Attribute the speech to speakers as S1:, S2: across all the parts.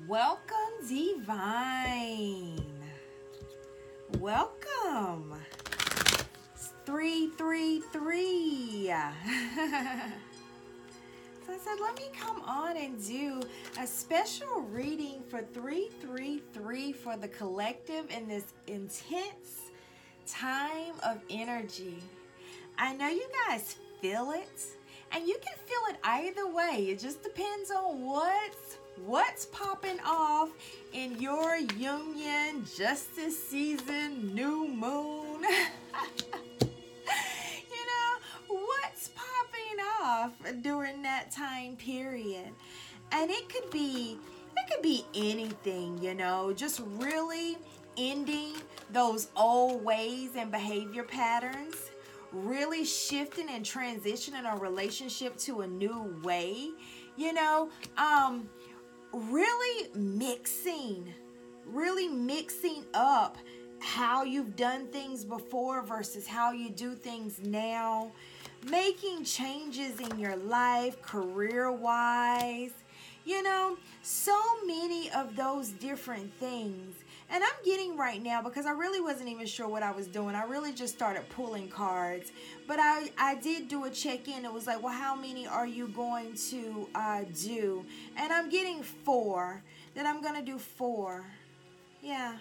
S1: Welcome, Divine. Welcome. It's 333. So I said, let me come on and do a special reading for 333 for the collective in this intense time of energy. I know you guys feel it, and you can feel it either way. It just depends on what's popping off in your union, justice season, new moon. What's popping off during that time period. And it could be anything, just really ending those old ways and behavior patterns, really shifting and transitioning a relationship to a new way, really mixing up how you've done things before versus how you do things now, making changes in your life, career-wise, so many of those different things. And I'm getting right now, because I really wasn't even sure what I was doing. I really just started pulling cards. But I did do a check-in. It was like, well, how many are you going to do? And I'm getting 4. Then I'm going to do 4. Yeah.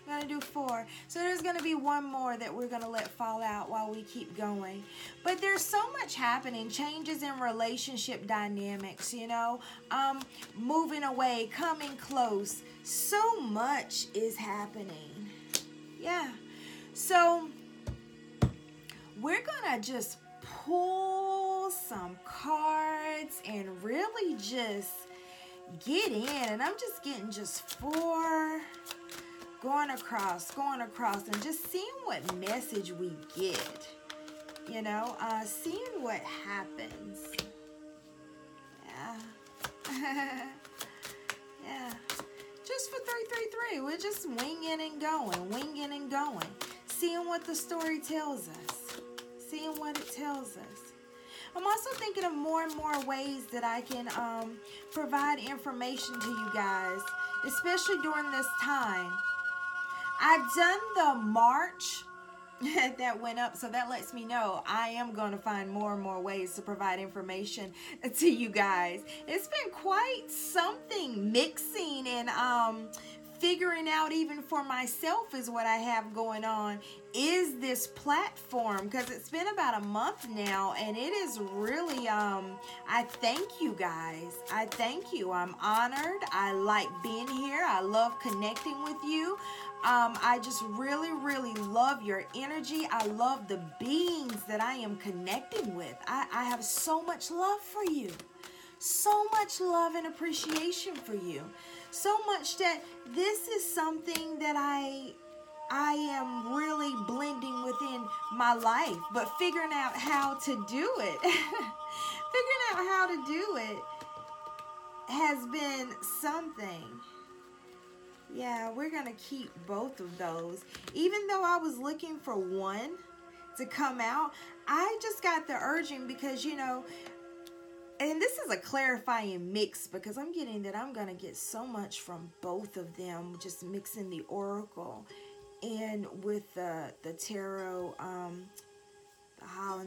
S1: I'm going to do 4. So there's going to be one more that we're going to let fall out while we keep going. But there's so much happening. Changes in relationship dynamics, moving away, coming close. So much is happening. Yeah. So we're going to just pull some cards and really just get in. And I'm just getting just 4... going across, and just seeing what message we get, seeing what happens. Yeah. Yeah. Just for 333, we're just winging and going, seeing what the story tells us, seeing what it tells us. I'm also thinking of more and more ways that I can provide information to you guys, especially during this time. I've done the March that went up, so that lets me know I am going to find more and more ways to provide information to you guys. It's been quite something mixing and figuring out, even for myself, is what I have going on, is this platform, because it's been about a month now, and it is really, I thank you guys. I thank you. I'm honored. I like being here. I love connecting with you. I just really, really love your energy. I love the beings that I am connecting with. I have so much love for you. So much love and appreciation for you. So much that this is something that I am really blending within my life. But figuring out how to do it, has been something. Yeah, we're going to keep both of those. Even though I was looking for one to come out, I just got the urging because, and this is a clarifying mix, because I'm getting that I'm going to get so much from both of them, just mixing the oracle and with the tarot, and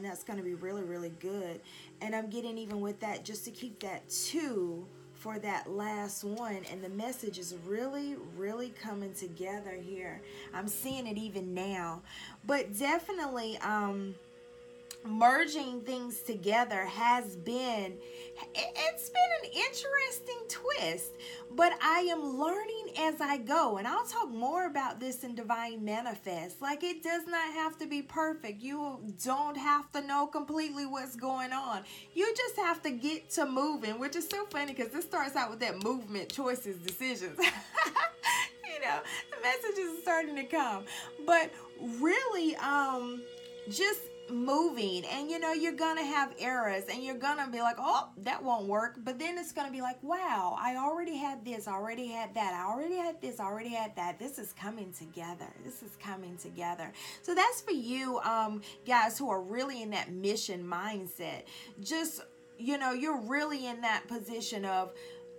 S1: that's going to be really, really good. And I'm getting even with that just to keep that 2 for that last one, and the message is really, really coming together here. I'm seeing it even now, but definitely merging things together has been, it's been an interesting twist, but I am learning as I go, and I'll talk more about this in Divine Manifest. Like, it does not have to be perfect. You don't have to know completely what's going on. You just have to get to moving, which is so funny because this starts out with that movement, choices, decisions. The messages are starting to come, but really, just moving, and you're gonna have errors, and you're gonna be like, oh, that won't work, but then it's gonna be like, wow, I already had this, I already had that, I already had this, I already had that. This is coming together. So that's for you guys who are really in that mission mindset. Just you're really in that position of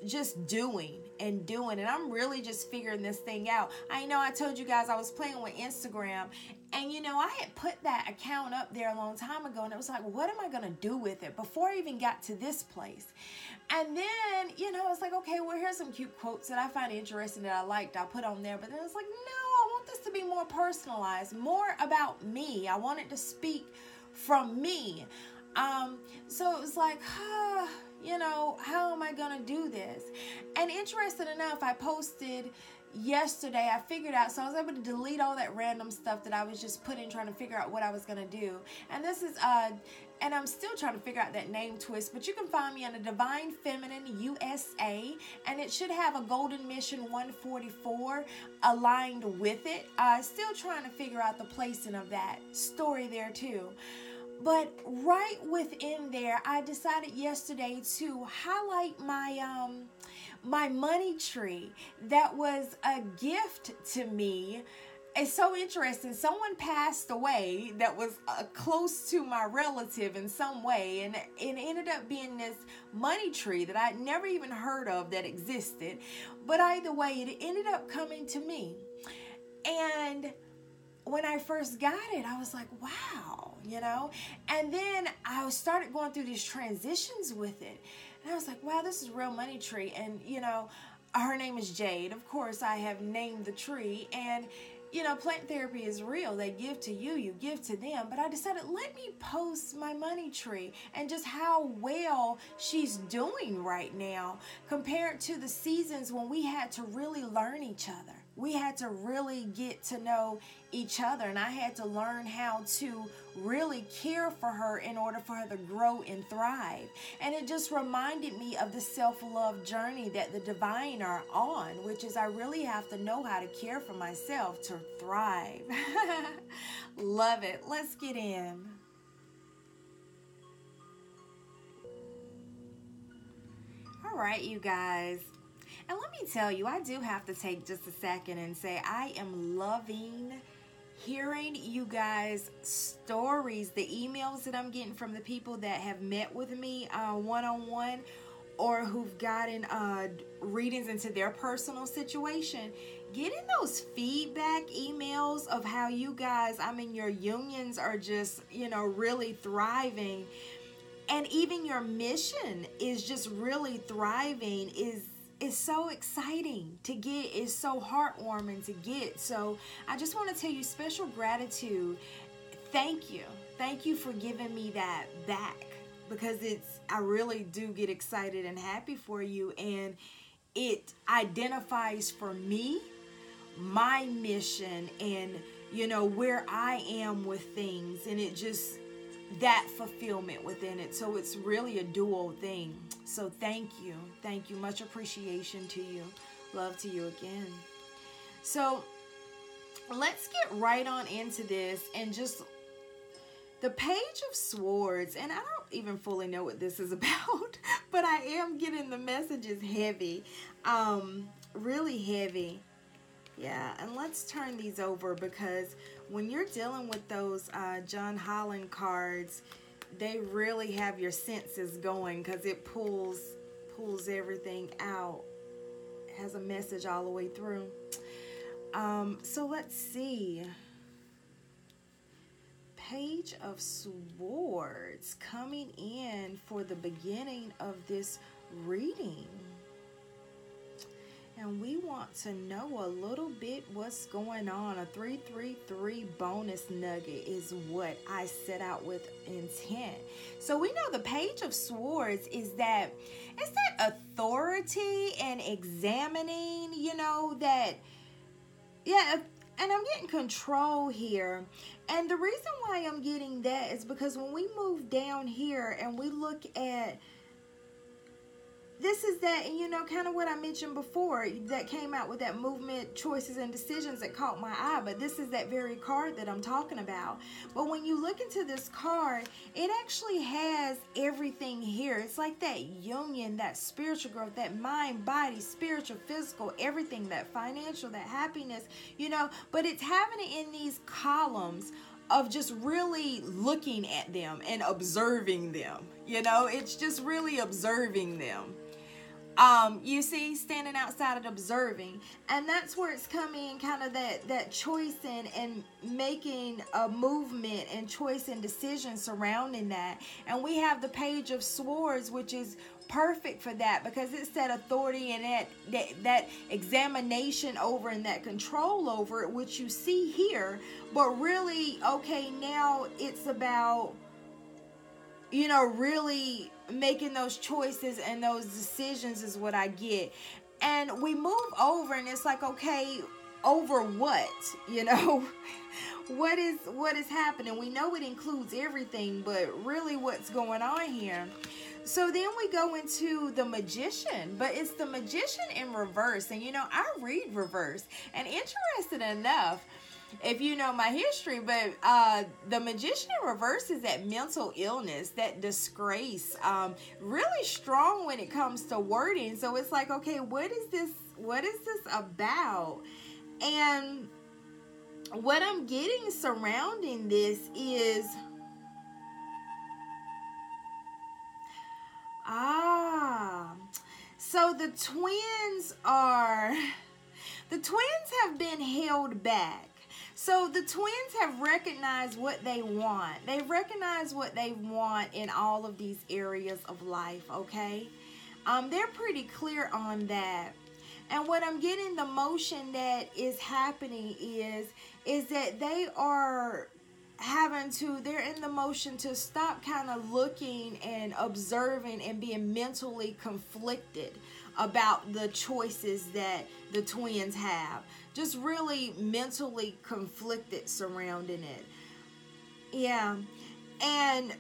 S1: just doing and doing, and I'm really just figuring this thing out. I know I told you guys I was playing with Instagram, and I had put that account up there a long time ago, and it was like, what am I gonna do with it before I even got to this place? And then it's like, okay, well, here's some cute quotes that I find interesting that I liked, I'll put on there. But then it's like, no, I want this to be more personalized, more about me. I want it to speak from me. So it was like, how am I gonna do this? And interesting enough, I posted yesterday, I figured out, so I was able to delete all that random stuff that I was just putting, trying to figure out what I was gonna do. And this is and I'm still trying to figure out that name twist, but you can find me under Divine Feminine USA, and it should have a Golden Mission 144 aligned with it. Still trying to figure out the placing of that story there too. But right within there, I decided yesterday to highlight my money tree that was a gift to me. It's so interesting. Someone passed away that was close to my relative in some way, and it ended up being this money tree that I'd never even heard of that existed. But either way, it ended up coming to me. And when I first got it, I was like, wow, and then I started going through these transitions with it. And I was like, wow, this is real money tree. And, her name is Jade. Of course, I have named the tree. And, plant therapy is real. They give to you, you give to them. But I decided, let me post my money tree and just how well she's doing right now compared to the seasons when we had to really learn each other. We had to really get to know each other, and I had to learn how to really care for her in order for her to grow and thrive. And it just reminded me of the self-love journey that the divine are on, which is I really have to know how to care for myself to thrive. Love it. Let's get in. All right, you guys. And let me tell you, I do have to take just a second and say I am loving hearing you guys' stories, the emails that I'm getting from the people that have met with me one-on-one or who've gotten readings into their personal situation. Getting those feedback emails of how you guys, your unions are just, really thriving. And even your mission is just really thriving is so exciting to get. It's so heartwarming to get. So I just want to tell you special gratitude. Thank you. Thank you for giving me that back, because I really do get excited and happy for you, and it identifies for me my mission and where I am with things, and it just that fulfillment within it. So it's really a dual thing. So thank you. Much appreciation to you. Love to you again. So let's get right on into this, and just the Page of Swords. And I don't even fully know what this is about, but I am getting the messages heavy, really heavy. Yeah, and let's turn these over, because when you're dealing with those John Holland cards, they really have your senses going, because it pulls everything out. It has a message all the way through. So let's see. Page of Swords coming in for the beginning of this reading. And we want to know a little bit what's going on. A 333 bonus nugget is what I set out with intent. So we know the Page of Swords is that it's that authority and examining, that, yeah, and I'm getting control here. And the reason why I'm getting that is because when we move down here and we look at, this is that, kind of what I mentioned before that came out with that movement, choices, and decisions that caught my eye. But this is that very card that I'm talking about. But when you look into this card, it actually has everything here. It's like that union, that spiritual growth, that mind, body, spiritual, physical, everything, that financial, that happiness, but it's having it in these columns of just really looking at them and observing them. It's just really observing them. You see, standing outside and observing, and that's where it's coming, kind of that choice and making a movement and choice and decision surrounding that. And we have the Page of Swords, which is perfect for that, because it's that authority and that examination over and that control over it, which you see here. But really, okay, now it's about, you know, really making those choices and those decisions is what I get. And we move over, and it's like, okay, over what? You know, what is happening? We know it includes everything, but really what's going on here? So then we go into the Magician, but it's the Magician in reverse. And you know, I read reverse, and interested enough, if you know my history, but the Magician in reverse is that mental illness, that disgrace, really strong when it comes to wording. So it's like, okay, what is this about? And what I'm getting surrounding this is, so the twins have been held back. So the twins have recognized what they want. They recognize what they want in all of these areas of life, okay? They're pretty clear on that. And what I'm getting, the motion that is happening is that they are they're in the motion to stop kind of looking and observing and being mentally conflicted about the choices that the twins have. Just really mentally conflicted surrounding it. Yeah. And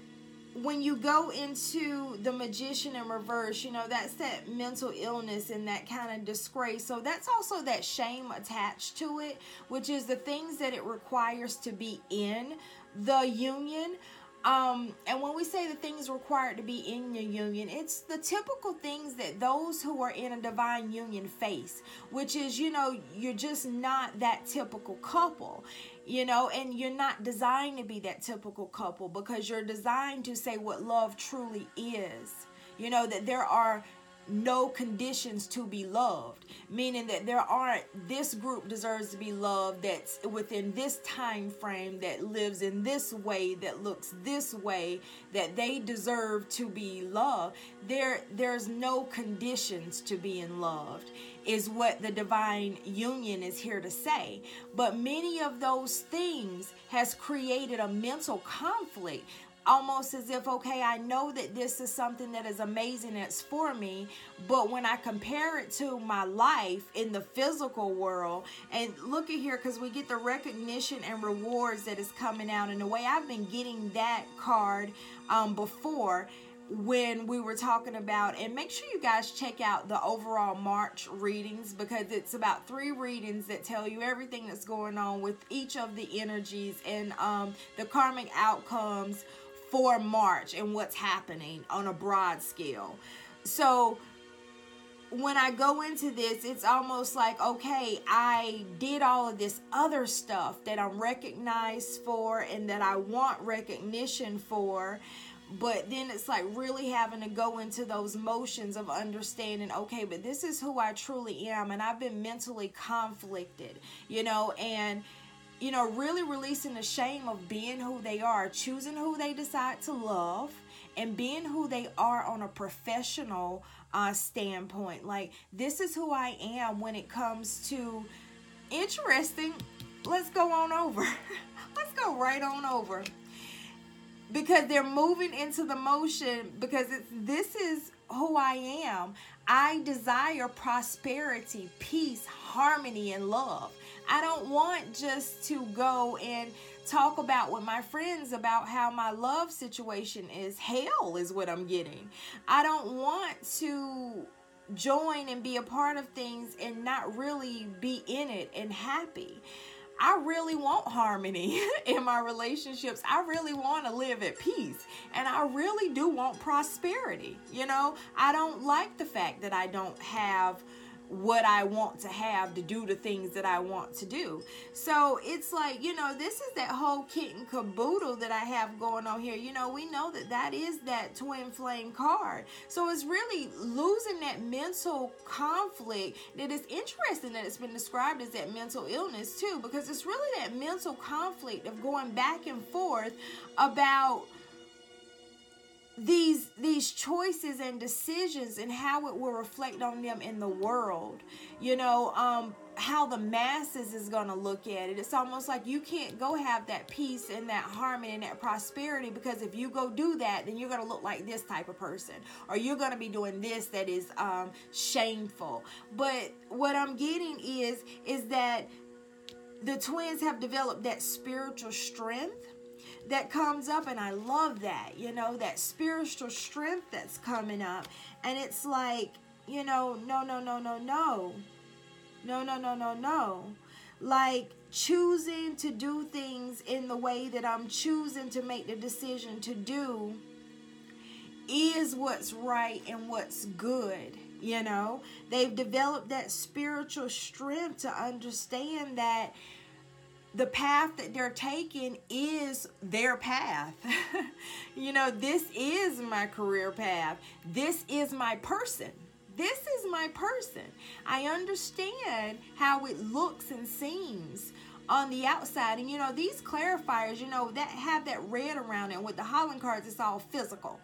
S1: when you go into the Magician in reverse, you know, that's that mental illness and that kind of disgrace. So that's also that shame attached to it, which is the things that it requires to be in the union. And when we say the things required to be in your union, it's the typical things that those who are in a divine union face, which is, you know, you're just not that typical couple, you know, and you're not designed to be that typical couple, because you're designed to say what love truly is, you know, that there are no conditions to be loved, meaning that there aren't, this group deserves to be loved that's within this time frame, that lives in this way, that looks this way, that they deserve to be loved. There's no conditions to being loved, is what the divine union is here to say. But many of those things has created a mental conflict, almost as if, okay, I know that this is something that is amazing, it's for me, but when I compare it to my life in the physical world, and look at here, because we get the recognition and rewards that is coming out, and the way I've been getting that card before, when we were talking about, and make sure you guys check out the overall March readings, because it's about 3 readings that tell you everything that's going on with each of the energies and the karmic outcomes for March and what's happening on a broad scale. So when I go into this, it's almost like, okay, I did all of this other stuff that I'm recognized for and that I want recognition for, but then it's like really having to go into those motions of understanding, okay, but this is who I truly am, and I've been mentally conflicted, you know, and you know, really releasing the shame of being who they are, choosing who they decide to love, and being who they are on a professional standpoint. Like, this is who I am when it comes to, interesting, let's go on over. Let's go right on over. Because they're moving into the motion, because this is who I am. I desire prosperity, peace, harmony, and love. I don't want just to go and talk about with my friends about how my love situation is hell, is what I'm getting. I don't want to join and be a part of things and not really be in it and happy. I really want harmony in my relationships. I really want to live at peace. And I really do want prosperity. You know, I don't like the fact that I don't have what I want to have to do the things that I want to do. So it's like, this is that whole kit and caboodle that I have going on here. We know that is that twin flame card. So it's really losing that mental conflict. That is interesting that it's been described as that mental illness too, because it's really that mental conflict of going back and forth about these choices and decisions and how it will reflect on them in the world. How the masses is going to look at it. It's almost like you can't go have that peace and that harmony and that prosperity, because if you go do that, then you're going to look like this type of person, or you're going to be doing this that is shameful. But what I'm getting is that the twins have developed that spiritual strength that comes up, and I love that, that spiritual strength that's coming up. And it's like, no. Like choosing to do things in the way that I'm choosing to make the decision to do is what's right and what's good. They've developed that spiritual strength to understand that the path that they're taking is their path. This is my career path. This is my person. This is my person. I understand how it looks and seems on the outside. And, these clarifiers, that have that red around it. With the Holland cards, it's all physical.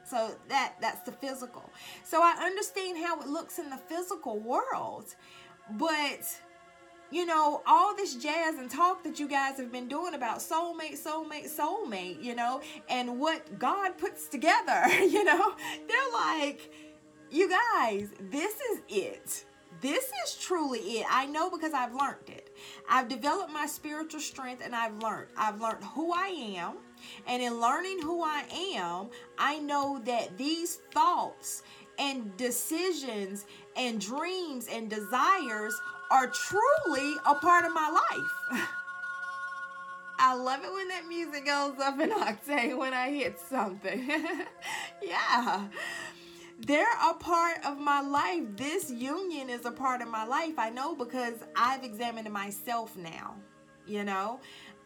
S1: So that's the physical. So I understand how it looks in the physical world. But all this jazz and talk that you guys have been doing about soulmate, and what God puts together, they're like, you guys, this is it. This is truly it. I know, because I've learned it. I've developed my spiritual strength, and I've learned who I am. And in learning who I am, I know that these thoughts and decisions and dreams and desires are truly a part of my life. I love it when that music goes up an octave when I hit something. Yeah. They're a part of my life. This union is a part of my life. I know, because I've examined myself now.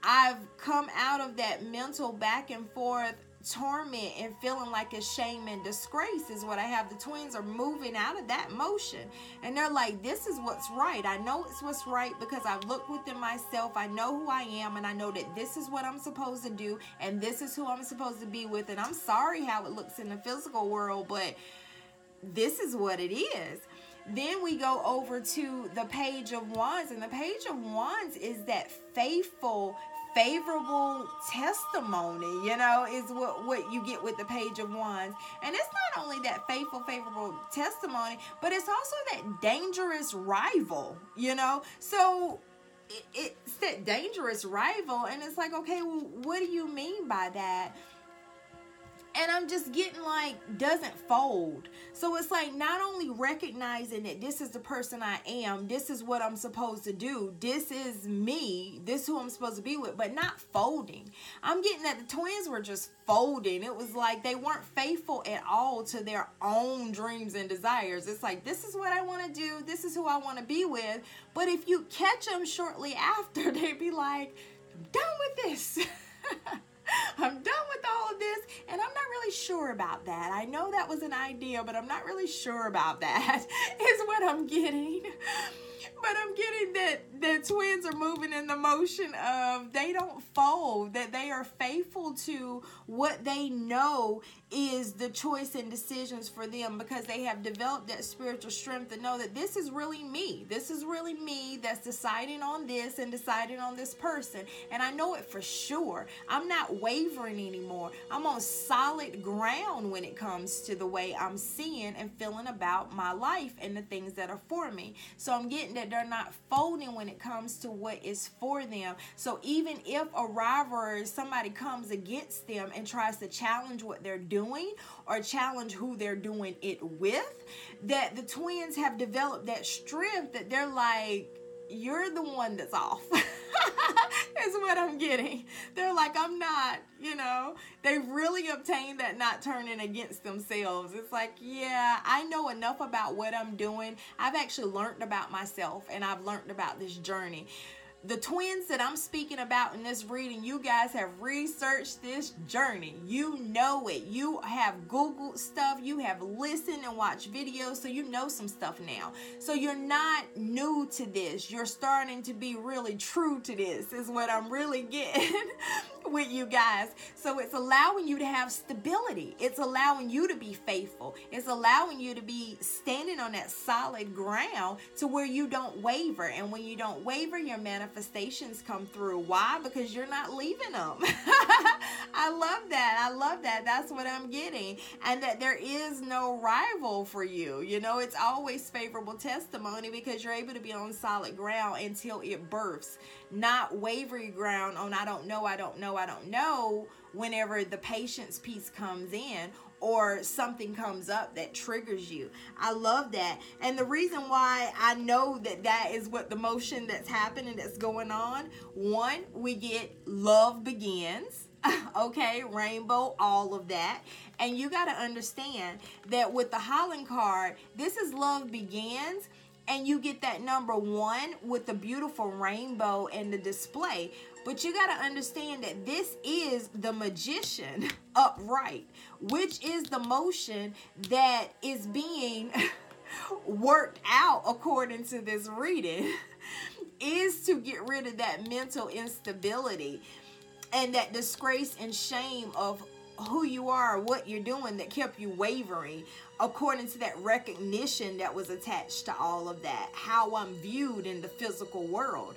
S1: I've come out of that mental back and forth torment and feeling like a shame and disgrace is what I have. The twins are moving out of that motion, and they're like, this is what's right. I know it's what's right because I've looked within myself. I know who I am, and I know that this is what I'm supposed to do, and this is who I'm supposed to be with. And I'm sorry how it looks in the physical world, but this is what it is. Then we go over to the Page of Wands, and the Page of Wands is that faithful, favorable testimony, is what you get with the Page of Wands. And it's not only that faithful, favorable testimony, but it's also that dangerous rival, So it's that dangerous rival, and it's like, okay, well, what do you mean by that? And I'm just getting like, doesn't fold. So it's like not only recognizing that this is the person I am, this is what I'm supposed to do, this is me, this is who I'm supposed to be with, but not folding. I'm getting that the twins were just folding. It was like they weren't faithful at all to their own dreams and desires. It's like, this is what I want to do, this is who I want to be with. But if you catch them shortly after, they'd be like, I'm done with this. I'm done with all of this, and I'm not really sure about that. I know that was an idea, but I'm not really sure about that, is what I'm getting. But I'm getting that the twins are moving in the motion of they don't fold, that they are faithful to what they know is the choice and decisions for them, because they have developed that spiritual strength to know that this is really me. This is really me that's deciding on this and deciding on this person. And I know it for sure. I'm not wavering anymore. I'm on solid ground when it comes to the way I'm seeing and feeling about my life and the things that are for me. So I'm getting that they're not folding when it comes to what is for them. So even if a rivalry, somebody comes against them and tries to challenge what they're doing or challenge who they're doing it with, that the twins have developed that strength that they're like, you're the one that's off. Is what I'm getting. They're like, I'm not, you know. They really obtained that not turning against themselves. It's like, yeah, I know enough about what I'm doing. I've actually learned about myself, and I've learned about this journey. The twins that I'm speaking about in this reading, you guys have researched this journey. You know it. You have Googled stuff. You have listened and watched videos, so you know some stuff now. So you're not new to this. You're starting to be really true to this, is what I'm really getting with you guys. So it's allowing you to have stability. It's allowing you to be faithful. It's allowing you to be standing on that solid ground to where you don't waver. And when you don't waver, your manifestations come through. Why? Because you're not leaving them. I love that. I love that. That's what I'm getting. And that there is no rival for you. You know, it's always favorable testimony because you're able to be on solid ground until it births. Not wavering ground on I don't know whenever the patience piece comes in or something comes up that triggers you. I love that. And the reason why I know that that is what the motion that's happening, that's going on, one, we get love begins. Okay, rainbow, all of that. And you got to understand that with the Holland card, this is love begins. And you get that number 1 with the beautiful rainbow and the display. But you got to understand that this is the Magician upright, which is the motion that is being worked out according to this reading, is to get rid of that mental instability and that disgrace and shame of who you are, what you're doing that kept you wavering, according to that recognition that was attached to all of that, how I'm viewed in the physical world.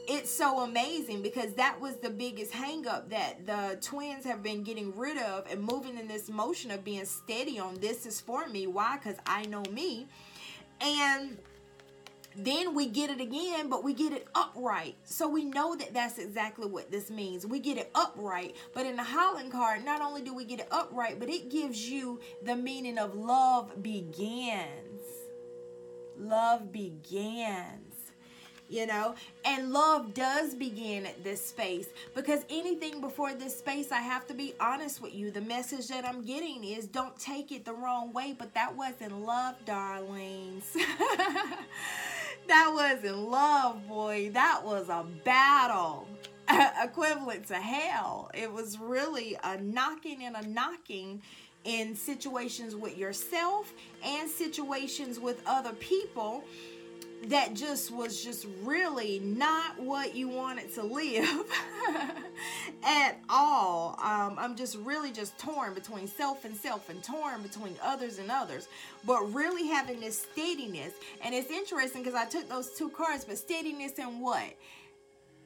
S1: It's so amazing because that was the biggest hang up that the twins have been getting rid of and moving in this motion of being steady on this is for me. Why? Because I know me. And then we get it again, but we get it upright. So we know that that's exactly what this means. We get it upright. But in the Holland card, not only do we get it upright, but it gives you the meaning of love begins. Love begins. You know, and love does begin at this space, because anything before this space, I have to be honest with you, the message that I'm getting is don't take it the wrong way, but that wasn't love, darlings. That wasn't love, boy. That was a battle equivalent to hell. It was really a knocking and a knocking in situations with yourself and situations with other people that just was just really not what you wanted to live at all. I'm just really just torn between self and torn between others and others, but really having this steadiness. And it's interesting because I took those 2 cards, but steadiness in what?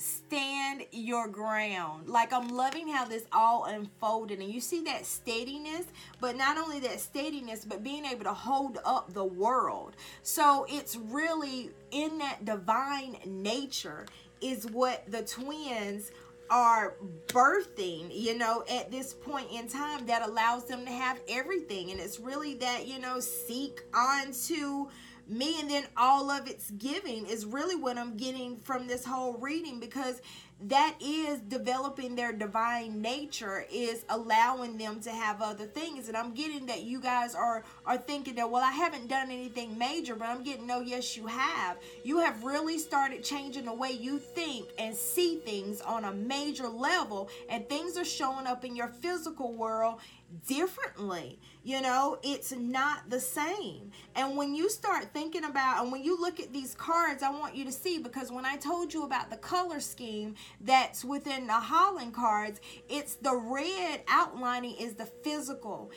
S1: Stand your ground. Like, I'm loving how this all unfolded, and you see that steadiness, but not only that steadiness, but being able to hold up the world. So it's really in that divine nature is what the twins are birthing, you know, at this point in time, that allows them to have everything. And it's really that, you know, seek onto me, and then all of its giving is really what I'm getting from this whole reading, because that is developing their divine nature, is allowing them to have other things. And I'm getting that you guys are thinking that, well, I haven't done anything major, but I'm getting, no, yes, you have. You have really started changing the way you think and see things on a major level, and things are showing up in your physical world differently. You know, it's not the same. And when you start thinking about, and when you look at these cards, I want you to see, because when I told you about the color scheme that's within the Holland cards, it's the red outlining is the physical.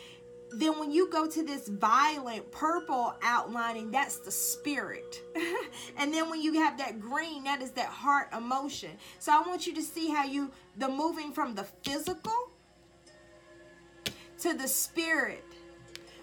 S1: Then when you go to this violent purple outlining, that's the spirit. And then when you have that green, that is that heart emotion. So I want you to see how the moving from the physical to the spirit,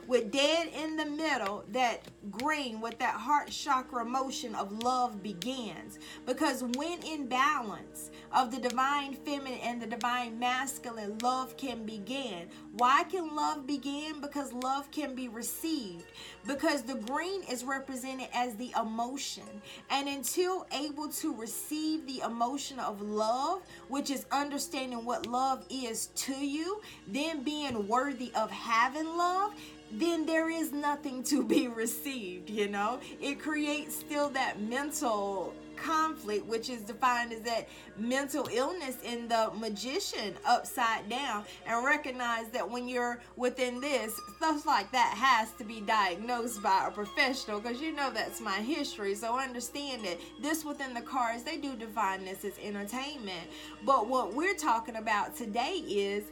S1: with dead in the middle, that green with that heart chakra motion of love begins. Because when in balance of the divine feminine and the divine masculine, love can begin. Why can love begin? Because love can be received. Because the green is represented as the emotion. And until able to receive the emotion of love, which is understanding what love is to you, then being worthy of having love, then there is nothing to be received, you know. It creates still that mental conflict, which is defined as that mental illness in the Magician upside down. And recognize that when you're within this, stuff like that has to be diagnosed by a professional, because you know that's my history. So understand that this within the cards, they do define this as entertainment. But what we're talking about today is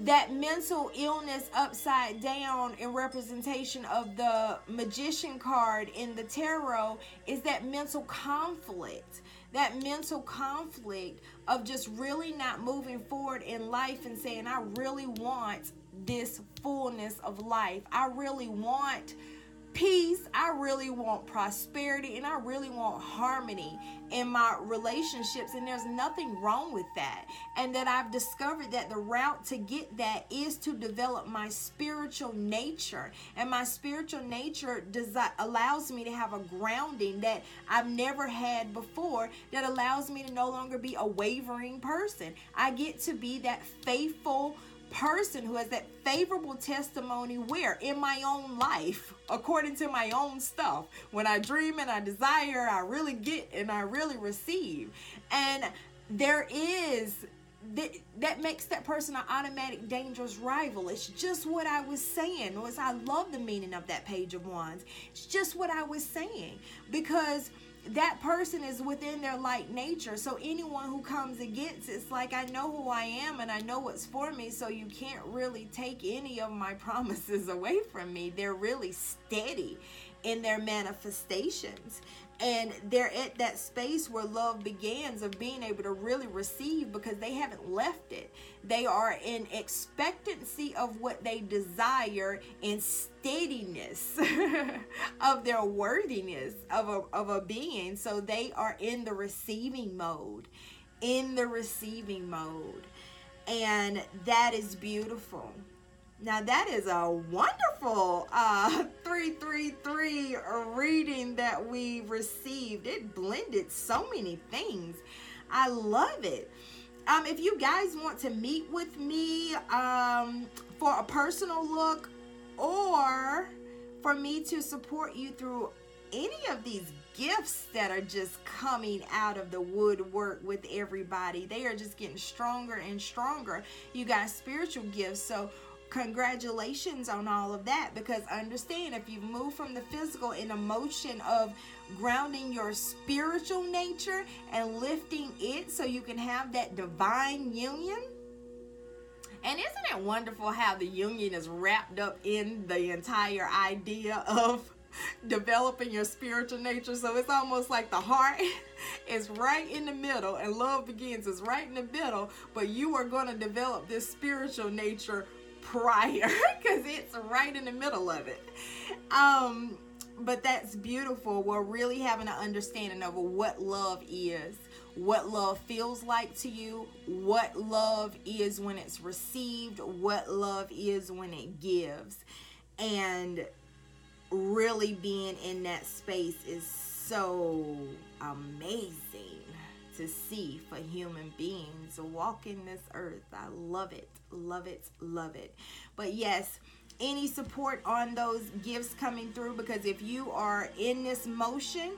S1: that mental illness upside down in representation of the Magician card in the tarot is that mental conflict. That mental conflict of just really not moving forward in life and saying, I really want this fullness of life. I really want peace. I really want prosperity, and I really want harmony in my relationships, and there's nothing wrong with that. And that I've discovered that the route to get that is to develop my spiritual nature, and my spiritual nature allows me to have a grounding that I've never had before, that allows me to no longer be a wavering person. I get to be that faithful person who has that favorable testimony where in my own life, according to my own stuff, when I dream and I desire, I really get and I really receive. And there is that makes that person an automatic dangerous rival. It's just what I was saying. I love the meaning of that Page of Wands. It's just what I was saying, because that person is within their light nature. So anyone who comes against, it's like, I know who I am and I know what's for me, so you can't really take any of my promises away from me. They're really steady in their manifestations, and they're at that space where love begins, of being able to really receive, because they haven't left it. They are in expectancy of what they desire, in steadiness of their worthiness of a being. So they are in the receiving mode, and that is beautiful. Now that is a wonderful 333 reading that we received. It blended so many things. I love it. If you guys want to meet with me for a personal look, or for me to support you through any of these gifts that are just coming out of the woodwork with everybody, they are just getting stronger and stronger. You got spiritual gifts, so congratulations on all of that, because understand, if you've moved from the physical in a motion of grounding your spiritual nature and lifting it so you can have that divine union. And isn't it wonderful how the union is wrapped up in the entire idea of developing your spiritual nature? So it's almost like the heart is right in the middle and love begins is right in the middle, but you are going to develop this spiritual nature prior, because it's right in the middle of it. But that's beautiful. We're really having an understanding of what love is, what love feels like to you, what love is when it's received, what love is when it gives. And really being in that space is so amazing to see for human beings walking this earth. I love it, love it, love it. But yes, any support on those gifts coming through, because if you are in this motion,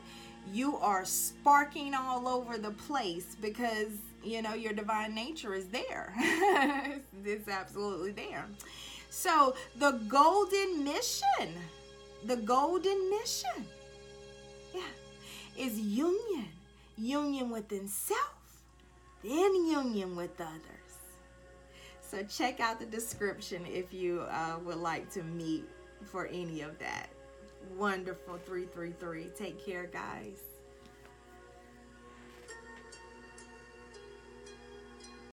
S1: you are sparking all over the place, because you know your divine nature is there. It's absolutely there. So the golden mission, yeah, is union within self, then union with others. So check out the description if you would like to meet for any of that. Wonderful 333. Take care, guys.